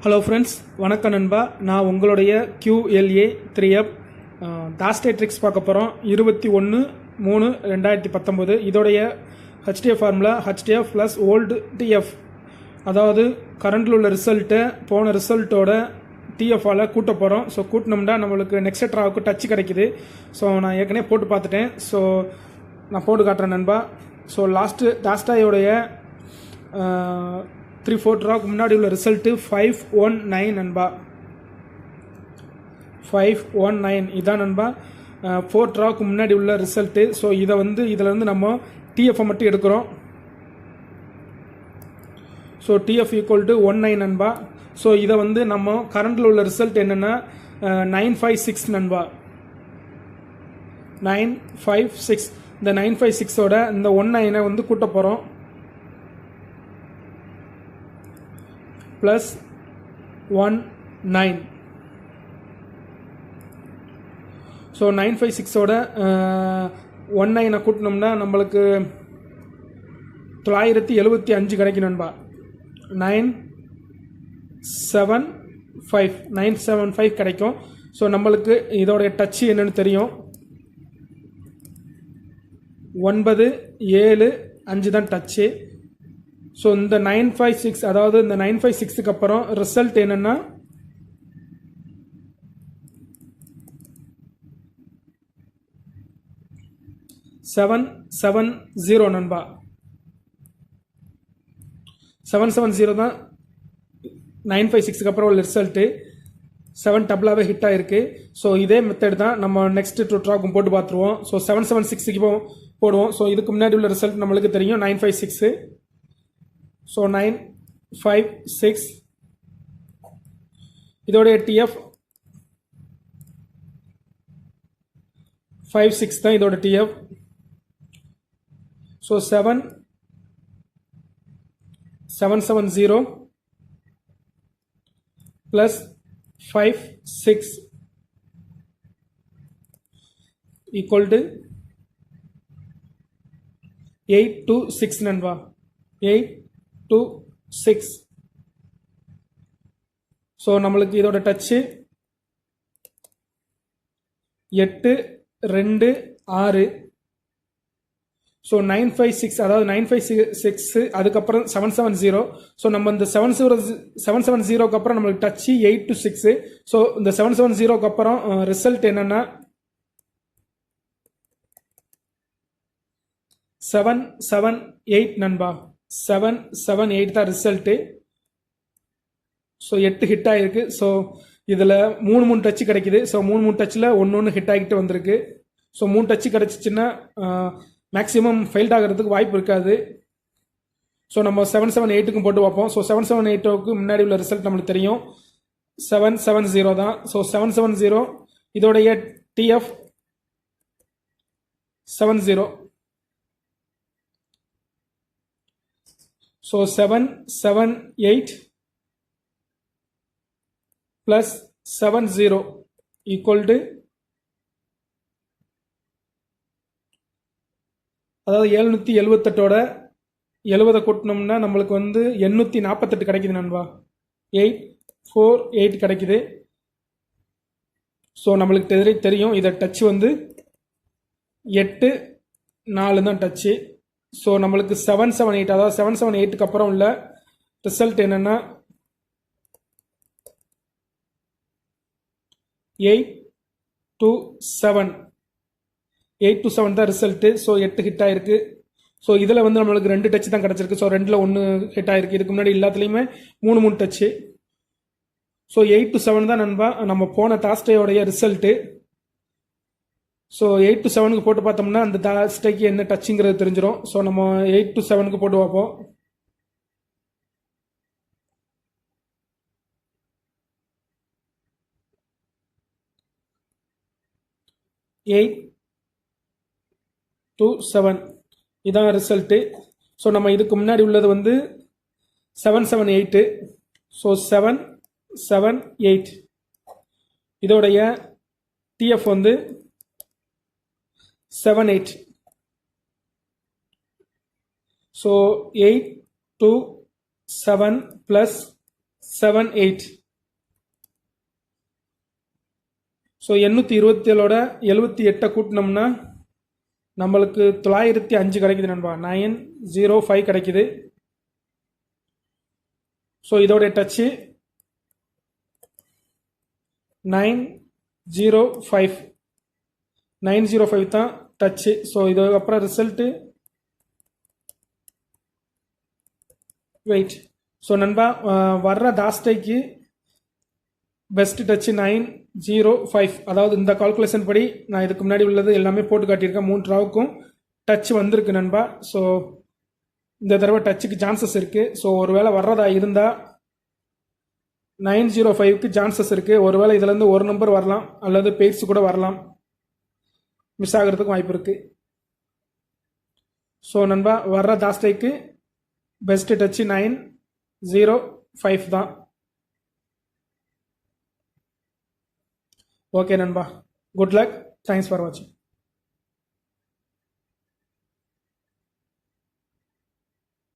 Hello friends, வணக்கம் நண்பா. நான் உங்களுடைய QLA 3F தாஸ்டேட்ரிக்ஸ் பார்க்க போகிறோம். 21/3/2019 இதோடைய HDF formula HDF plus old TF, அதாவது கரண்டில் உள்ள ரிசல்ட்டை போன ரிசல்ட்டோட TFஆல் கூட்ட போகிறோம். ஸோ கூட்டினோம்னா நம்மளுக்கு நெக்ஸ்ட் ட்ராவுக்கு டச் கிடைக்குது. ஸோ நான் ஏற்கனவே போட்டு பார்த்துட்டேன். ஸோ நான் போட்டு காட்டுறேன் நண்பா. ஸோ டாஸ்டாயோடைய 3-4 ட்ராவுக்கு முன்னாடி உள்ள ரிசல்ட்டு 519 நண்பா. 519 இதான் நண்பா 4 ட்ராவுக்கு முன்னாடி உள்ள ரிசல்ட்டு. ஸோ இதில் நம்ம TFஐ மட்டும் எடுக்கிறோம். ஸோ TF ஈக்குவல் டு 19 நண்பா. ஸோ இதை நம்ம கரண்டில் உள்ள ரிசல்ட் என்னென்னா 956 நண்பா. 956. இந்த 956ஓட இந்த 19 கூட்ட போகிறோம். ப்ளஸ் 19. ஸோ 956ஓட 19 கூட்டினோம்னா நம்மளுக்கு 975 கிடைக்கும் நண்பா. 975 கிடைக்கும். ஸோ நம்மளுக்கு இதோடைய டச்சு என்னன்னு தெரியும். 9, 7, 5 தான் டச்சு. ஸோ இந்த 956, அதாவது இந்த 956க்கு அப்புறம் ரிசல்ட் என்னன்னா 770 நண்பா. 770 தான் 956க்கு அப்புறம் உள்ள ரிசல்ட்டு. 7 டபுளாகவே ஹிட் ஆகிருக்கு. ஸோ இதே மெத்தட் தான் நம்ம நெக்ஸ்ட் 2 ட்ராக்கும் போட்டு பார்த்துருவோம். ஸோ 776க்கு போடுவோம். ஸோ இதுக்கு முன்னாடி உள்ள ரிசல்ட் நம்மளுக்கு தெரியும் 956. ஸோ 956 இதோடைய TF 56 தான் இதோட TF. So 770 plus 56 equal to 826 நண்பா. 826. ஸோ நம்மளுக்கு இதோட டச்சு 8, 2, 6. ஸோ 956, அதாவது 956 அதுக்கப்புறம் 770. ஸோ நம்ம இந்த 770க்கு அப்புறம் நம்மளுக்கு டச்சு 826. ஸோ இந்த 770க்கு அப்புறம் ரிசல்ட் என்னன்னா 778 நண்பா. 778 தான் ரிசல்ட்டு. ஸோ 8 ஹிட் ஆகிருக்கு. ஸோ இதில் 3 டச்சு கிடைக்குது. ஸோ 3 டச்சில் ஒன்று ஹிட் ஆகிட்டு வந்திருக்கு. ஸோ 3 டச்சு கிடச்சிச்சின்னா மேக்ஸிமம் ஃபெயில்ட் ஆகிறதுக்கு வாய்ப்பு இருக்காது. ஸோ நம்ம 778க்கும் போட்டு பார்ப்போம். ஸோ 778க்கு முன்னாடி உள்ள ரிசல்ட் நம்மளுக்கு தெரியும் 770 தான். ஸோ 770 இதோடைய TF 70. So 778 plus 70 equal to, அதாவது 778ஓட 70 கூட்டினோம்னா நம்மளுக்கு 848 கிடைக்குது நண்பா. 848 கிடைக்குது. ஸோ நம்மளுக்கு தெரியும் இதை டச்சு 8, 4 தான் டச்சு. ஸோ நம்மளுக்கு 778, அதாவது 778க்கு அப்புறம் உள்ள ரிசல்ட் என்னன்னா 827 தான் ரிசல்ட்டு. ஸோ 8 ஹிட் ஆயிருக்கு. ஸோ இதில் நம்மளுக்கு 2 டச்சு தான் கிடச்சிருக்கு. ஸோ 2ல் 1 ஹிட் ஆயிருக்கு. இதுக்கு முன்னாடி எல்லாத்துலேயுமே 3 டச்சு. ஸோ 827 தான் நண்பா நம்ம போன தாஸ்டேயோடைய ரிசல்ட்டு. ஸோ 8-7க்கு போட்டு பார்த்தோம்னா அந்த தாஸ்டேக்கு என்ன டச்சுங்கிறது தெரிஞ்சிடும். ஸோ நம்ம 8-7க்கு போட்டு பார்ப்போம். எயிட் டு 7 இதான் ரிசல்ட்டு. ஸோ நம்ம இதுக்கு முன்னாடி உள்ளது 778. ஸோ 778 இதோடைய TF 78. So 8 to 7 plus 7-8. So 827ஓட 78 கூட்டினோம்னா நம்மளுக்கு 905 கிடைக்குது நண்பா. 905 கிடைக்குது. ஸோ இதோட டச்சு 905 905 தான் டச்சு. ஸோ இதுக்கப்புறம் ரிசல்ட்டு வெயிட். ஸோ நண்பா வர்ற டாஸ்டைக்கு பெஸ்ட் டச்சு 905. அதாவது இந்த கால்குலேஷன் படி நான் இதுக்கு முன்னாடி உள்ளது எல்லாமே போட்டு காட்டியிருக்கேன். 3 ட்ராவுக்கும் டச் வந்திருக்கு நண்பா. ஸோ இந்த தடவை டச்சுக்கு சான்சஸ் இருக்குது. ஸோ ஒருவேளை வர்றதா இருந்தால் 905க்கு சான்சஸ் இருக்குது. ஒருவேளை இதுலேருந்து ஒரு நம்பர் வரலாம் அல்லது பேட்ஸ் கூட வரலாம், மிஸ் ஆகிறதுக்கும் வாய்ப்பு இருக்குது. ஸோ நண்பா வர்ற டாஸ்டைக்கு பெஸ்ட் டச்சு 905 தான். ஓகே நண்பா, குட் லக். தேங்க்ஸ் ஃபார் வாட்சிங்.